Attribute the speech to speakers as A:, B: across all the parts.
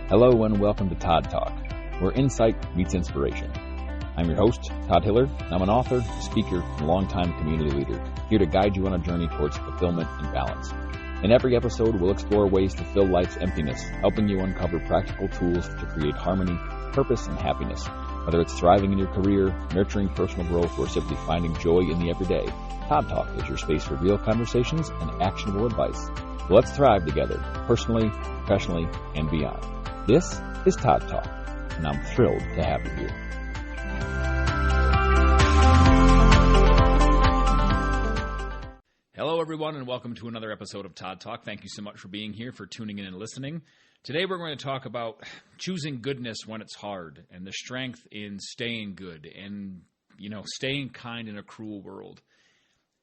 A: Hello and welcome to Todd Talk, where insight meets inspiration. I'm your host, Todd Hiller, and I'm an author, speaker, and longtime community leader, here to guide you on a journey towards fulfillment and balance. In every episode, we'll explore ways to fill life's emptiness, helping you uncover practical tools to create harmony, purpose, and happiness. Whether it's thriving in your career, nurturing personal growth, or simply finding joy in the everyday, Todd Talk is your space for real conversations and actionable advice. So let's thrive together, personally, professionally, and beyond. This is Todd Talk, and I'm thrilled to have you here.
B: Hello, everyone, and welcome to another episode of Todd Talk. Thank you so much for being here, for tuning in and listening. Today, we're going to talk about choosing goodness when it's hard and the strength in staying good and, staying kind in a cruel world.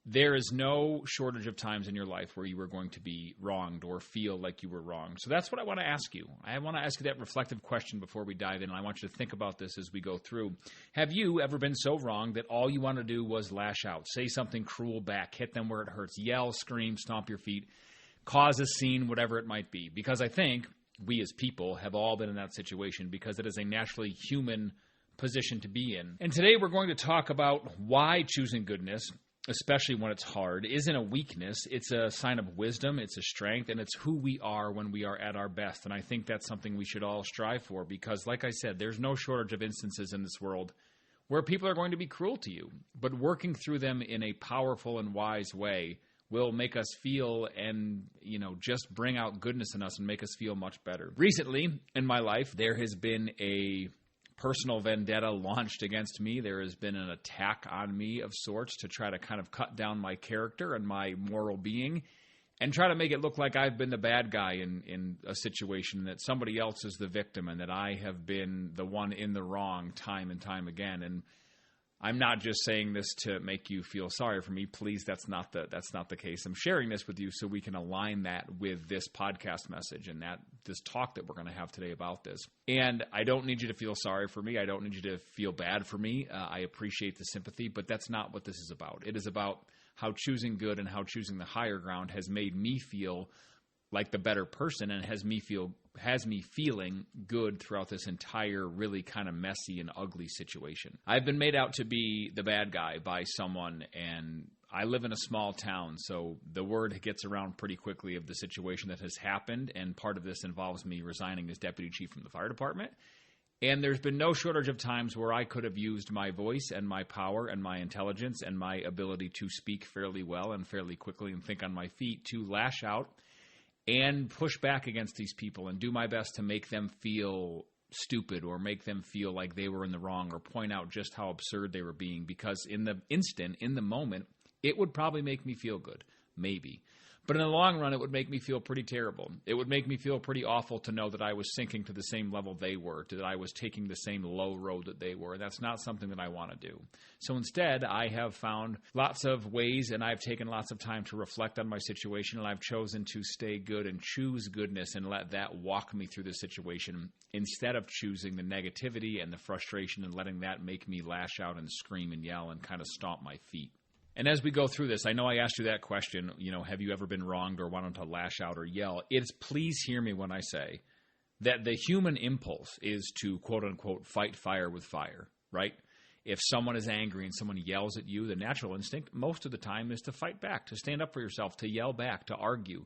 B: There is no shortage of times in your life where you are going to be wronged or feel like you were wronged. So that's what I want to ask you. I want to ask you that reflective question before we dive in, and I want you to think about this as we go through. Have you ever been so wronged that all you want to do was lash out, say something cruel back, hit them where it hurts, yell, scream, stomp your feet, cause a scene, whatever it might be? Because I think we as people have all been in that situation because it is a naturally human position to be in. And today we're going to talk about why choosing goodness, especially when it's hard, isn't a weakness. It's a sign of wisdom, it's a strength, and it's who we are when we are at our best. And I think that's something we should all strive for because, like I said, there's no shortage of instances in this world where people are going to be cruel to you. But working through them in a powerful and wise way will make us feel and, just bring out goodness in us and make us feel much better. Recently in my life, there has been a personal vendetta launched against me. There has been an attack on me of sorts to try to kind of cut down my character and my moral being and try to make it look like I've been the bad guy in a situation, that somebody else is the victim and that I have been the one in the wrong time and time again. And I'm not just saying this to make you feel sorry for me. Please, that's not the case. I'm sharing this with you so we can align that with this podcast message and this talk that we're going to have today about this. And I don't need you to feel sorry for me. I don't need you to feel bad for me. I appreciate the sympathy, but that's not what this is about. It is about how choosing good and how choosing the higher ground has made me feel like the better person and has me feeling good throughout this entire really kind of messy and ugly situation. I've been made out to be the bad guy by someone, and I live in a small town, so the word gets around pretty quickly of the situation that has happened, and part of this involves me resigning as deputy chief from the fire department. And there's been no shortage of times where I could have used my voice and my power and my intelligence and my ability to speak fairly well and fairly quickly and think on my feet to lash out and push back against these people and do my best to make them feel stupid or make them feel like they were in the wrong or point out just how absurd they were being, because in the moment, it would probably make me feel good, maybe. But in the long run, it would make me feel pretty terrible. It would make me feel pretty awful to know that I was sinking to the same level they were, that I was taking the same low road that they were. And that's not something that I want to do. So instead, I have found lots of ways, and I've taken lots of time to reflect on my situation, and I've chosen to stay good and choose goodness and let that walk me through the situation instead of choosing the negativity and the frustration and letting that make me lash out and scream and yell and kind of stomp my feet. And as we go through this, I know I asked you that question, have you ever been wronged or wanted to lash out or yell? It's please hear me when I say that the human impulse is to, quote unquote, fight fire with fire, right? If someone is angry and someone yells at you, the natural instinct most of the time is to fight back, to stand up for yourself, to yell back, to argue,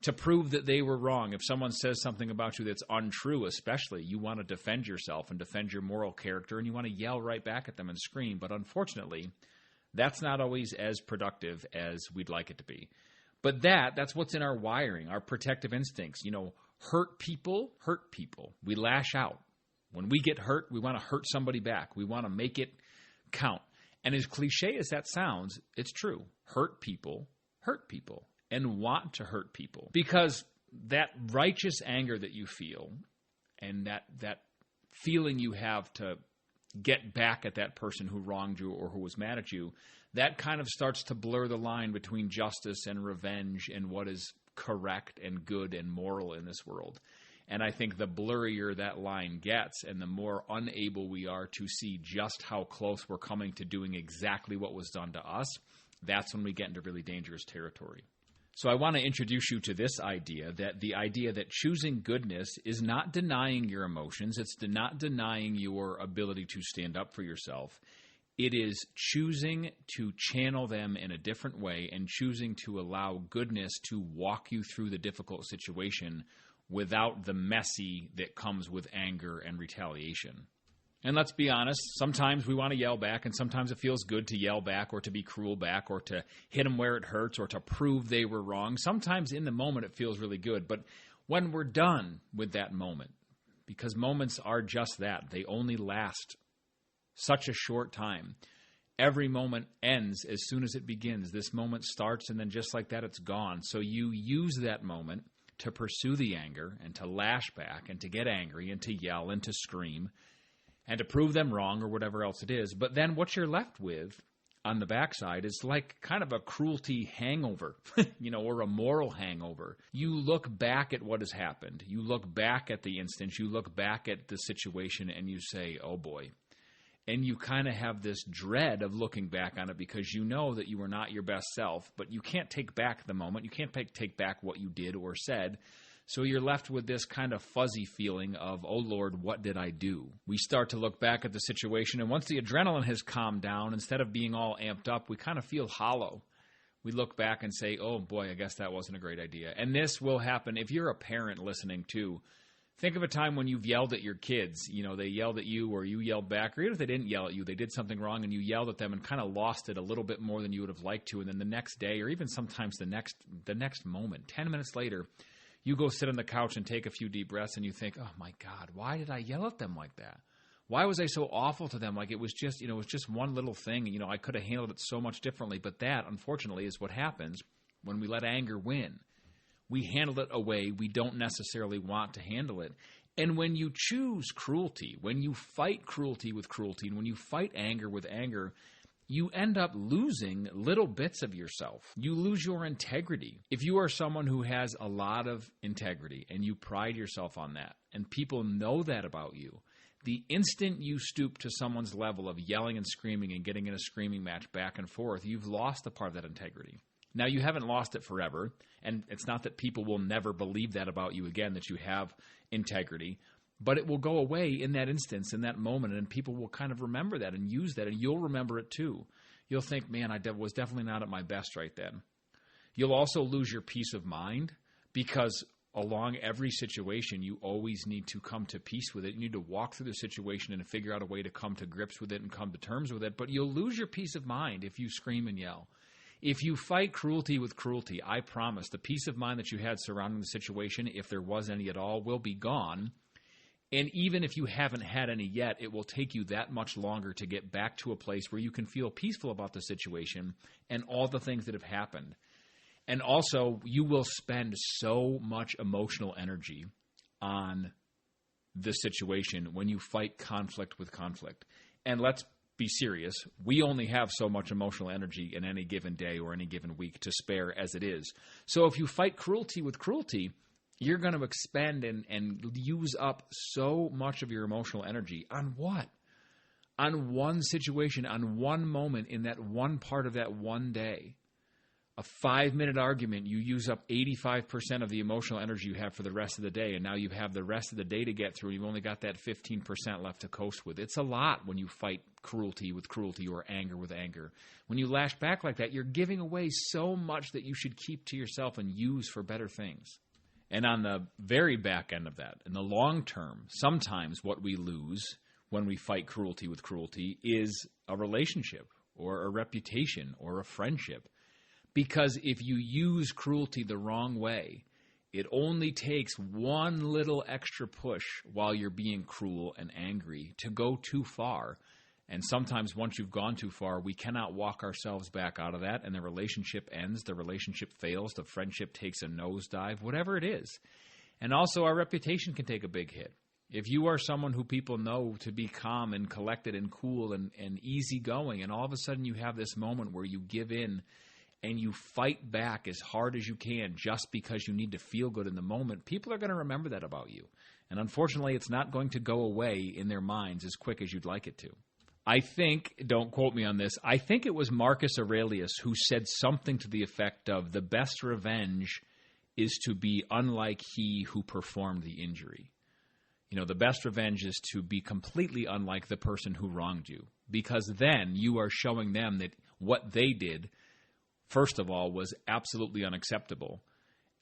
B: to prove that they were wrong. If someone says something about you that's untrue, especially, you want to defend yourself and defend your moral character, and you want to yell right back at them and scream. But unfortunately, that's not always as productive as we'd like it to be. But that's what's in our wiring, our protective instincts. Hurt people. We lash out. When we get hurt, we want to hurt somebody back. We want to make it count. And as cliche as that sounds, it's true. Hurt people and want to hurt people. Because that righteous anger that you feel and that feeling you have to get back at that person who wronged you or who was mad at you, that kind of starts to blur the line between justice and revenge and what is correct and good and moral in this world. And I think the blurrier that line gets and the more unable we are to see just how close we're coming to doing exactly what was done to us, that's when we get into really dangerous territory. So I want to introduce you to this idea that choosing goodness is not denying your emotions. It's not denying your ability to stand up for yourself. It is choosing to channel them in a different way and choosing to allow goodness to walk you through the difficult situation without the messy that comes with anger and retaliation. And let's be honest, sometimes we want to yell back, and sometimes it feels good to yell back or to be cruel back or to hit them where it hurts or to prove they were wrong. Sometimes in the moment it feels really good, but when we're done with that moment, because moments are just that, they only last such a short time. Every moment ends as soon as it begins. This moment starts, and then just like that, it's gone. So you use that moment to pursue the anger and to lash back and to get angry and to yell and to scream and to prove them wrong or whatever else it is. But then what you're left with on the backside is like kind of a cruelty hangover, or a moral hangover. You look back at what has happened. You look back at the instance. You look back at the situation and you say, oh boy. And you kind of have this dread of looking back on it because you know that you were not your best self, but you can't take back the moment. You can't take back what you did or said. So you're left with this kind of fuzzy feeling of, oh, Lord, what did I do? We start to look back at the situation, and once the adrenaline has calmed down, instead of being all amped up, we kind of feel hollow. We look back and say, oh, boy, I guess that wasn't a great idea. And this will happen if you're a parent listening, too. Think of a time when you've yelled at your kids. They yelled at you or you yelled back, or even if they didn't yell at you, they did something wrong and you yelled at them and kind of lost it a little bit more than you would have liked to. And then the next day, or even sometimes the next moment, 10 minutes later, you go sit on the couch and take a few deep breaths and you think, oh my God, why did I yell at them like that? Why was I so awful to them? Like it was just, it was just one little thing. I could have handled it so much differently. But that, unfortunately, is what happens when we let anger win. We handle it a way we don't necessarily want to handle it. And when you choose cruelty, when you fight cruelty with cruelty, and when you fight anger with anger, you end up losing little bits of yourself. You lose your integrity. If you are someone who has a lot of integrity and you pride yourself on that, and people know that about you, the instant you stoop to someone's level of yelling and screaming and getting in a screaming match back and forth, you've lost a part of that integrity. Now, you haven't lost it forever, and it's not that people will never believe that about you again, that you have integrity, but it will go away in that instance, in that moment, and people will kind of remember that and use that, and you'll remember it too. You'll think, man, I was definitely not at my best right then. You'll also lose your peace of mind because along every situation, you always need to come to peace with it. You need to walk through the situation and figure out a way to come to grips with it and come to terms with it, but you'll lose your peace of mind if you scream and yell. If you fight cruelty with cruelty, I promise the peace of mind that you had surrounding the situation, if there was any at all, will be gone. And even if you haven't had any yet, it will take you that much longer to get back to a place where you can feel peaceful about the situation and all the things that have happened. And also, you will spend so much emotional energy on the situation when you fight conflict with conflict. And let's be serious. We only have so much emotional energy in any given day or any given week to spare as it is. So if you fight cruelty with cruelty, you're going to expend and use up so much of your emotional energy on what? On one situation, on one moment in that one part of that one day. A 5-minute argument, you use up 85% of the emotional energy you have for the rest of the day, and now you have the rest of the day to get through, and you've only got that 15% left to coast with. It's a lot when you fight cruelty with cruelty or anger with anger. When you lash back like that, you're giving away so much that you should keep to yourself and use for better things. And on the very back end of that, in the long term, sometimes what we lose when we fight cruelty with cruelty is a relationship or a reputation or a friendship. Because if you use cruelty the wrong way, it only takes one little extra push while you're being cruel and angry to go too far. And sometimes once you've gone too far, we cannot walk ourselves back out of that, and the relationship ends, the relationship fails, the friendship takes a nosedive, whatever it is. And also our reputation can take a big hit. If you are someone who people know to be calm and collected and cool and easygoing, and all of a sudden you have this moment where you give in and you fight back as hard as you can just because you need to feel good in the moment, people are going to remember that about you. And unfortunately, it's not going to go away in their minds as quick as you'd like it to. I think, don't quote me on this, I think it was Marcus Aurelius who said something to the effect of, the best revenge is to be unlike he who performed the injury. You know, the best revenge is to be completely unlike the person who wronged you, because then you are showing them that what they did, first of all, was absolutely unacceptable,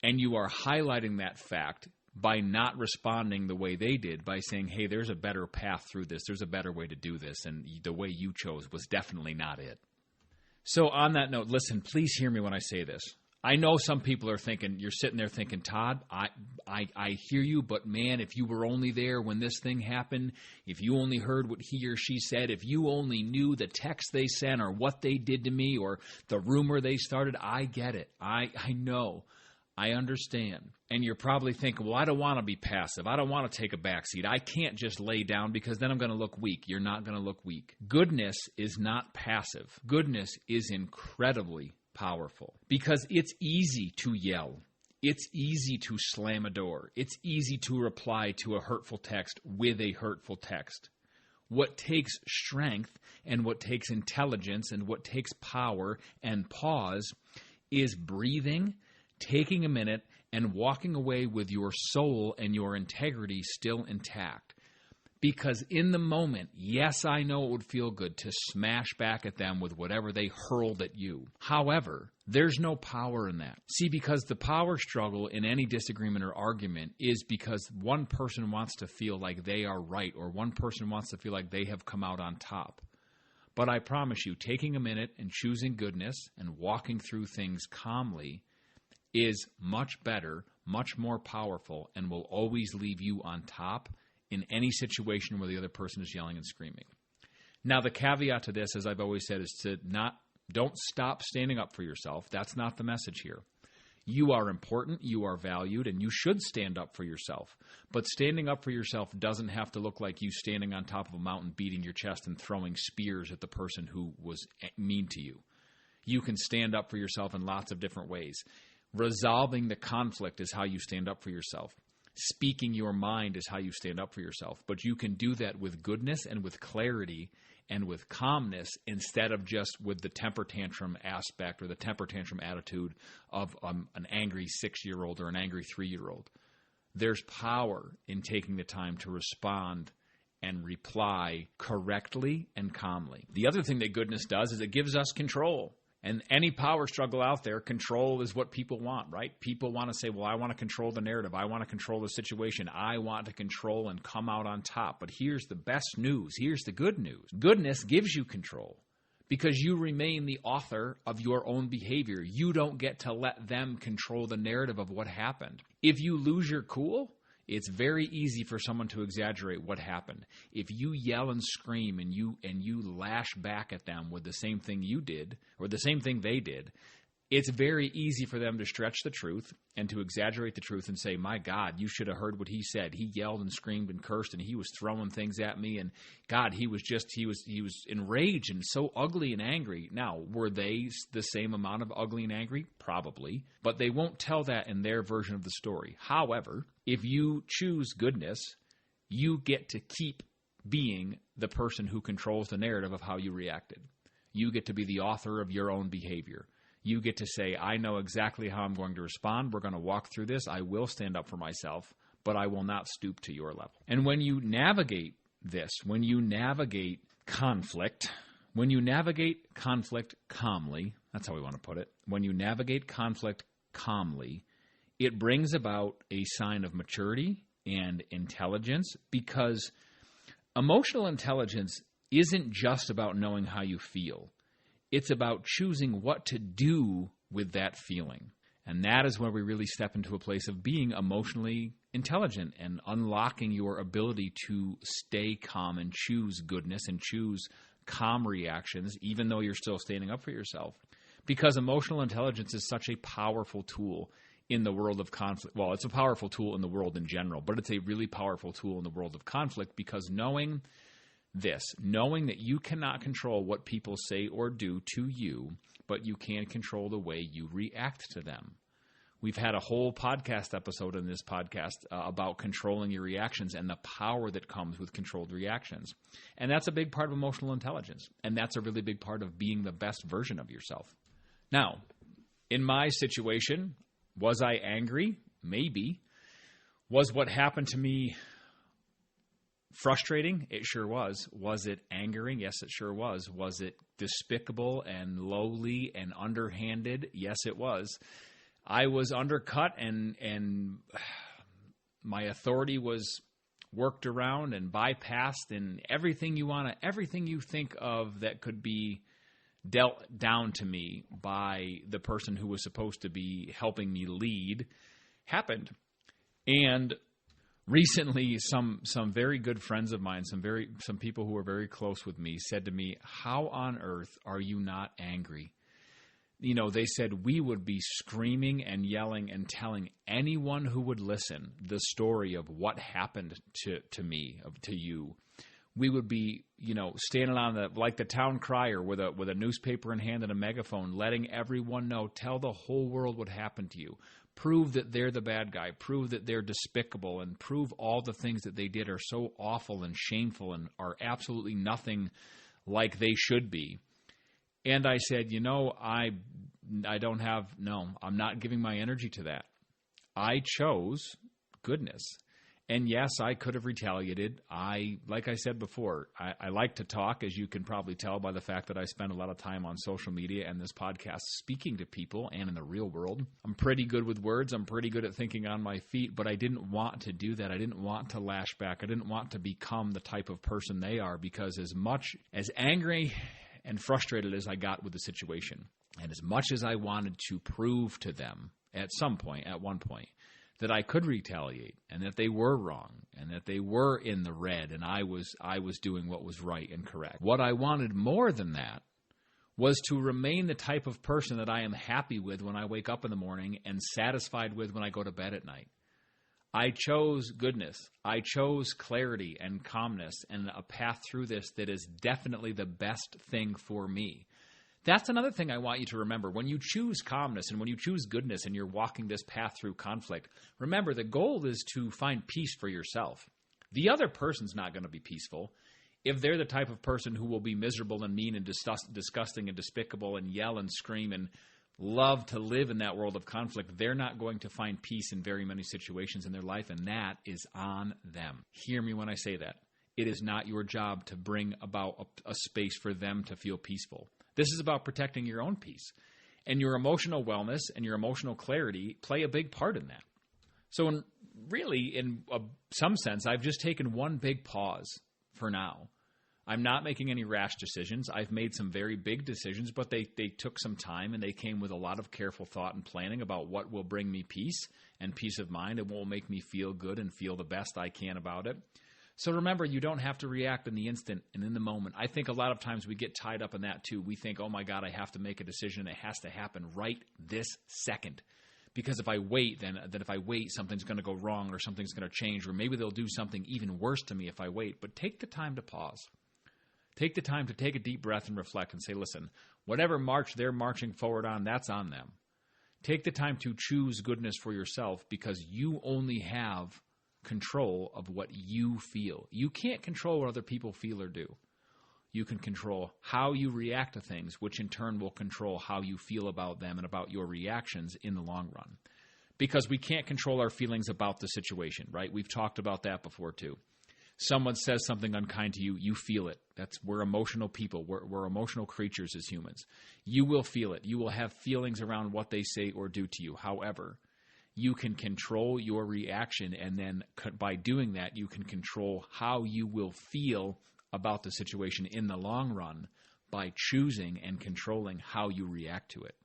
B: and you are highlighting that fact by not responding the way they did, by saying, hey, there's a better path through this, there's a better way to do this, and the way you chose was definitely not it. So on that note, listen, please hear me when I say this. I know some people are thinking, you're sitting there thinking, Todd, I hear you, but man, if you were only there when this thing happened, if you only heard what he or she said, if you only knew the text they sent or what they did to me or the rumor they started, I get it. I know. I understand. And you're probably thinking, well, I don't want to be passive. I don't want to take a backseat. I can't just lay down because then I'm going to look weak. You're not going to look weak. Goodness is not passive. Goodness is incredibly powerful because it's easy to yell. It's easy to slam a door. It's easy to reply to a hurtful text with a hurtful text. What takes strength and what takes intelligence and what takes power and pause is breathing, taking a minute, and walking away with your soul and your integrity still intact. Because in the moment, yes, I know it would feel good to smash back at them with whatever they hurled at you. However, there's no power in that. See, because the power struggle in any disagreement or argument is because one person wants to feel like they are right, or one person wants to feel like they have come out on top. But I promise you, taking a minute and choosing goodness and walking through things calmly is much better, much more powerful, and will always leave you on top in any situation where the other person is yelling and screaming. Now, the caveat to this, as I've always said, is to don't stop standing up for yourself. That's not the message here. You are important, you are valued, and you should stand up for yourself. But standing up for yourself doesn't have to look like you standing on top of a mountain, beating your chest and throwing spears at the person who was mean to you. You can stand up for yourself in lots of different ways. Resolving the conflict is how you stand up for yourself. Speaking your mind is how you stand up for yourself. But you can do that with goodness and with clarity and with calmness instead of just with the temper tantrum aspect or the temper tantrum attitude of an angry 6-year-old or an angry 3-year-old. There's power in taking the time to respond and reply correctly and calmly. The other thing that goodness does is it gives us control. And any power struggle out there, control is what people want, right? People want to say, well, I want to control the narrative. I want to control the situation. I want to control and come out on top. But here's the best news. Here's the good news. Goodness gives you control because you remain the author of your own behavior. You don't get to let them control the narrative of what happened. If you lose your cool, it's very easy for someone to exaggerate what happened. If you yell and scream and you lash back at them with the same thing you did or the same thing they did, it's very easy for them to stretch the truth and to exaggerate the truth and say, my God, you should have heard what he said. He yelled and screamed and cursed and he was throwing things at me. And God, he was enraged and so ugly and angry. Now, were they the same amount of ugly and angry? Probably. But they won't tell that in their version of the story. However, if you choose goodness, you get to keep being the person who controls the narrative of how you reacted. You get to be the author of your own behavior. You get to say, I know exactly how I'm going to respond. We're going to walk through this. I will stand up for myself, but I will not stoop to your level. And when you navigate this, when you navigate conflict calmly, that's how we want to put it. When you navigate conflict calmly, it brings about a sign of maturity and intelligence, because emotional intelligence isn't just about knowing how you feel. It's about choosing what to do with that feeling. And that is where we really step into a place of being emotionally intelligent and unlocking your ability to stay calm and choose goodness and choose calm reactions, even though you're still standing up for yourself. Because emotional intelligence is such a powerful tool in the world of conflict. Well, it's a powerful tool in the world in general, but it's a really powerful tool in the world of conflict, because knowing that you cannot control what people say or do to you, but you can control the way you react to them. We've had a whole podcast episode in this podcast about controlling your reactions and the power that comes with controlled reactions. And that's a big part of emotional intelligence. And that's a really big part of being the best version of yourself. Now, in my situation, was I angry? Maybe. Was what happened to me frustrating? It sure was. Was it angering? Yes, it sure was. Was it despicable and lowly and underhanded? Yes, it was. I was undercut and my authority was worked around and bypassed, and everything you think of that could be dealt down to me by the person who was supposed to be helping me lead happened. And recently, some very good friends of mine, some people who are very close with me, said to me, "How on earth are you not angry?" They said we would be screaming and yelling and telling anyone who would listen the story of what happened to me, to you. We would be, standing on like the town crier with a newspaper in hand and a megaphone, letting everyone know, tell the whole world what happened to you. Prove that they're the bad guy. Prove that they're despicable, and prove all the things that they did are so awful and shameful and are absolutely nothing like they should be. And I said, I'm not giving my energy to that. I chose goodness. And yes, I could have retaliated. Like I said before, I like to talk, as you can probably tell by the fact that I spend a lot of time on social media and this podcast speaking to people and in the real world. I'm pretty good with words. I'm pretty good at thinking on my feet, but I didn't want to do that. I didn't want to lash back. I didn't want to become the type of person they are, because as much as angry and frustrated as I got with the situation, and as much as I wanted to prove to them at one point, that I could retaliate and that they were wrong and that they were in the red and I was doing what was right and correct. What I wanted more than that was to remain the type of person that I am happy with when I wake up in the morning and satisfied with when I go to bed at night. I chose goodness. I chose clarity and calmness and a path through this that is definitely the best thing for me. That's another thing I want you to remember. When you choose calmness and when you choose goodness and you're walking this path through conflict, remember the goal is to find peace for yourself. The other person's not going to be peaceful. If they're the type of person who will be miserable and mean and disgusting and despicable and yell and scream and love to live in that world of conflict, they're not going to find peace in very many situations in their life, and that is on them. Hear me when I say that. It is not your job to bring about a space for them to feel peaceful. This is about protecting your own peace. And your emotional wellness and your emotional clarity play a big part in that. So in some sense, I've just taken one big pause for now. I'm not making any rash decisions. I've made some very big decisions, but they took some time, and they came with a lot of careful thought and planning about what will bring me peace and peace of mind and what will make me feel good and feel the best I can about it. So remember, you don't have to react in the instant and in the moment. I think a lot of times we get tied up in that too. We think, oh my God, I have to make a decision. It has to happen right this second. Because if I wait, then if I wait, something's going to go wrong or something's going to change, or maybe they'll do something even worse to me if I wait. But take the time to pause. Take the time to take a deep breath and reflect and say, listen, whatever march they're marching forward on, that's on them. Take the time to choose goodness for yourself, because you only have control of what you feel. You can't control what other people feel or do. You can control how you react to things, which in turn will control how you feel about them and about your reactions in the long run. Because we can't control our feelings about the situation, right? We've talked about that before too. Someone says something unkind to you, you feel it. We're emotional people. We're emotional creatures as humans. You will feel it. You will have feelings around what they say or do to you. However, you can control your reaction, and then by doing that, you can control how you will feel about the situation in the long run by choosing and controlling how you react to it.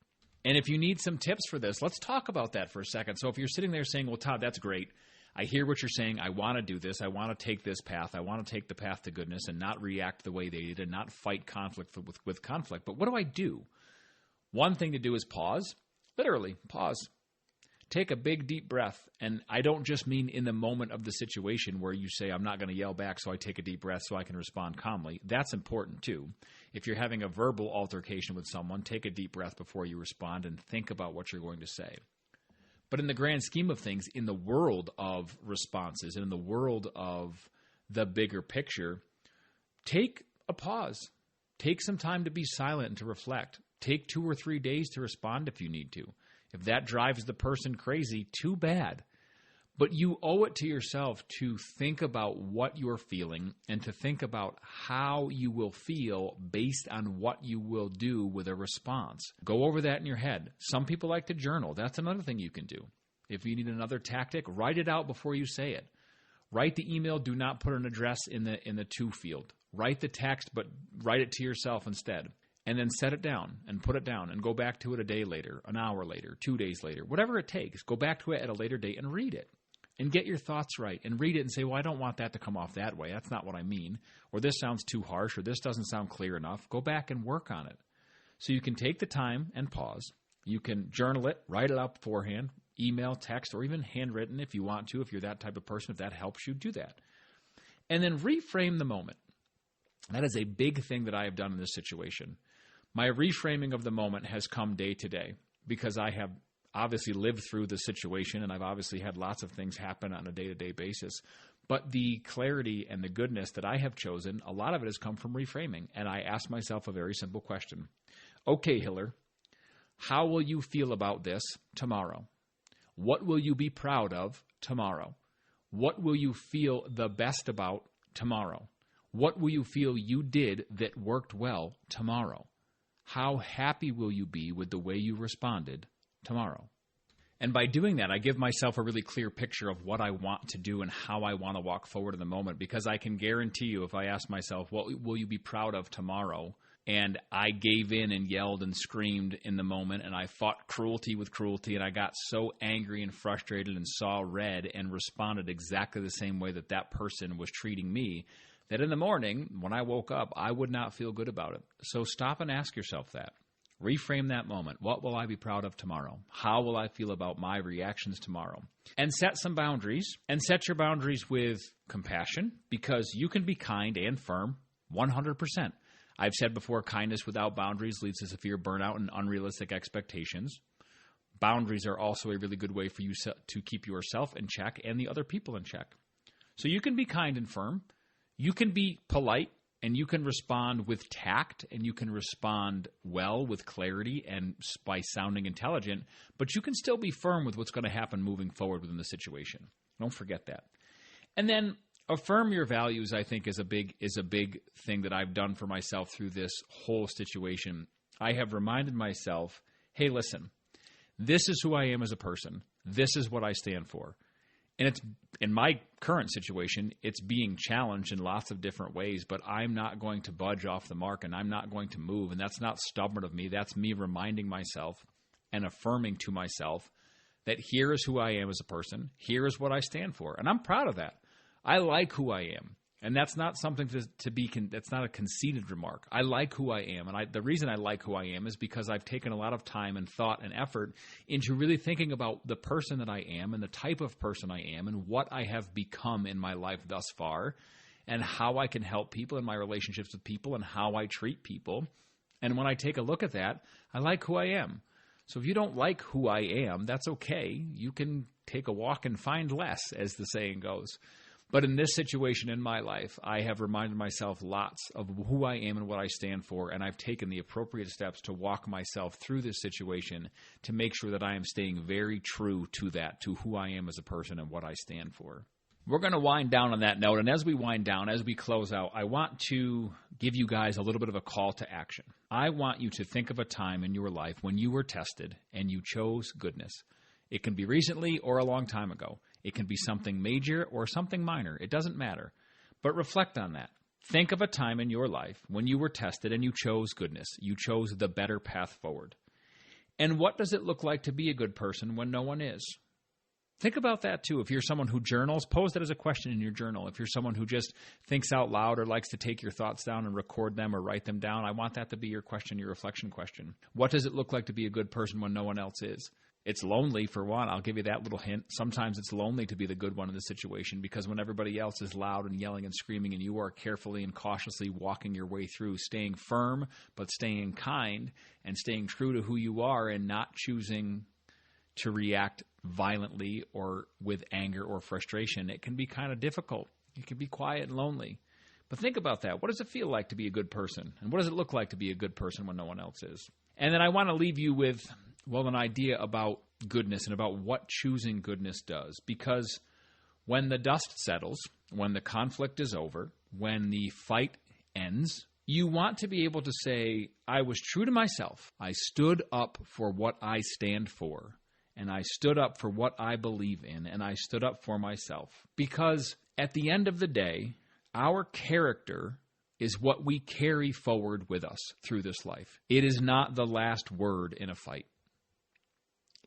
B: And if you need some tips for this, let's talk about that for a second. So if you're sitting there saying, well, Todd, that's great. I hear what you're saying. I want to do this. I want to take this path. I want to take the path to goodness and not react the way they did and not fight conflict with conflict. But what do I do? One thing to do is pause. Literally, pause. Take a big, deep breath, and I don't just mean in the moment of the situation where you say, I'm not going to yell back, so I take a deep breath so I can respond calmly. That's important, too. If you're having a verbal altercation with someone, take a deep breath before you respond and think about what you're going to say. But in the grand scheme of things, in the world of responses, in the world of the bigger picture, take a pause. Take some time to be silent and to reflect. Take 2 or 3 days to respond if you need to. If that drives the person crazy, too bad. But you owe it to yourself to think about what you're feeling and to think about how you will feel based on what you will do with a response. Go over that in your head. Some people like to journal. That's another thing you can do. If you need another tactic, write it out before you say it. Write the email. Do not put an address in the to field. Write the text, but write it to yourself instead. And then set it down and put it down and go back to it a day later, an hour later, 2 days later, whatever it takes. Go back to it at a later date and read it. And get your thoughts right and read it and say, well, I don't want that to come off that way. That's not what I mean. Or this sounds too harsh, or this doesn't sound clear enough. Go back and work on it. So you can take the time and pause. You can journal it, write it out beforehand, email, text, or even handwritten if you want to. If you're that type of person, if that helps you, do that. And then reframe the moment. That is a big thing that I have done in this situation. My reframing of the moment has come day to day because I have obviously lived through the situation, and I've obviously had lots of things happen on a day-to-day basis. But the clarity and the goodness that I have chosen, a lot of it has come from reframing. And I ask myself a very simple question. Okay, Hiller, how will you feel about this tomorrow? What will you be proud of tomorrow? What will you feel the best about tomorrow? What will you feel you did that worked well tomorrow? How happy will you be with the way you responded tomorrow? And by doing that, I give myself a really clear picture of what I want to do and how I want to walk forward in the moment, because I can guarantee you if I ask myself, what will you be proud of tomorrow? And I gave in and yelled and screamed in the moment, and I fought cruelty with cruelty, and I got so angry and frustrated and saw red and responded exactly the same way that that person was treating me, that in the morning, when I woke up, I would not feel good about it. So stop and ask yourself that. Reframe that moment. What will I be proud of tomorrow? How will I feel about my reactions tomorrow? And set some boundaries. And set your boundaries with compassion, because you can be kind and firm 100%. I've said before, kindness without boundaries leads to severe burnout and unrealistic expectations. Boundaries are also a really good way for you to keep yourself in check and the other people in check. So you can be kind and firm. You can be polite. And you can respond with tact, and you can respond well with clarity and by sounding intelligent, but you can still be firm with what's going to happen moving forward within the situation. Don't forget that. And then affirm your values, I think, is a big thing that I've done for myself through this whole situation. I have reminded myself, hey, listen, this is who I am as a person. This is what I stand for. And it's in my current situation, it's being challenged in lots of different ways, but I'm not going to budge off the mark, and I'm not going to move. And that's not stubborn of me. That's me reminding myself and affirming to myself that here is who I am as a person. Here is what I stand for. And I'm proud of that. I like who I am. And that's not something that's not a conceited remark. I like who I am. And the reason I like who I am is because I've taken a lot of time and thought and effort into really thinking about the person that I am and the type of person I am and what I have become in my life thus far and how I can help people in my relationships with people and how I treat people. And when I take a look at that, I like who I am. So if you don't like who I am, that's okay. You can take a walk and find less, as the saying goes. But in this situation in my life, I have reminded myself lots of who I am and what I stand for, and I've taken the appropriate steps to walk myself through this situation to make sure that I am staying very true to that, to who I am as a person and what I stand for. We're going to wind down on that note, and as we wind down, as we close out, I want to give you guys a little bit of a call to action. I want you to think of a time in your life when you were tested and you chose goodness. It can be recently or a long time ago. It can be something major or something minor. It doesn't matter. But reflect on that. Think of a time in your life when you were tested and you chose goodness. You chose the better path forward. And what does it look like to be a good person when no one is? Think about that too. If you're someone who journals, pose that as a question in your journal. If you're someone who just thinks out loud or likes to take your thoughts down and record them or write them down, I want that to be your question, your reflection question. What does it look like to be a good person when no one else is? It's lonely, for one. I'll give you that little hint. Sometimes it's lonely to be the good one in the situation because when everybody else is loud and yelling and screaming and you are carefully and cautiously walking your way through, staying firm but staying kind and staying true to who you are and not choosing to react violently or with anger or frustration, it can be kind of difficult. It can be quiet and lonely. But think about that. What does it feel like to be a good person? And what does it look like to be a good person when no one else is? And then I want to leave you with, an idea about goodness and about what choosing goodness does. Because when the dust settles, when the conflict is over, when the fight ends, you want to be able to say, I was true to myself. I stood up for what I stand for. And I stood up for what I believe in. And I stood up for myself. Because at the end of the day, our character is what we carry forward with us through this life. It is not the last word in a fight.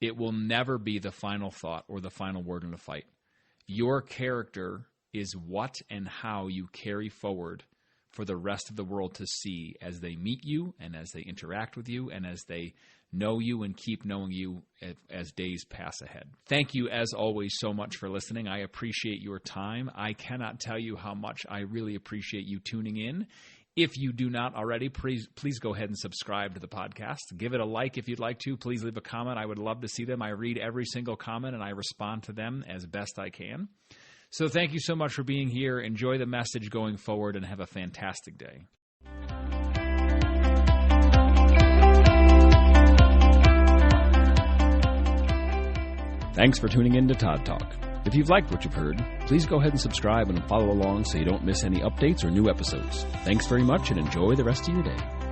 B: It will never be the final thought or the final word in a fight. Your character is what and how you carry forward for the rest of the world to see as they meet you and as they interact with you and as they know you and keep knowing you as days pass ahead. Thank you, as always, so much for listening. I appreciate your time. I cannot tell you how much I really appreciate you tuning in. If you do not already, please go ahead and subscribe to the podcast. Give it a like if you'd like to. Please leave a comment. I would love to see them. I read every single comment, and I respond to them as best I can. So thank you so much for being here. Enjoy the message going forward, and have a fantastic day. Thanks for tuning in to Todd Talk. If you've liked what you've heard, please go ahead and subscribe and follow along so you don't miss any updates or new episodes. Thanks very much and enjoy the rest of your day.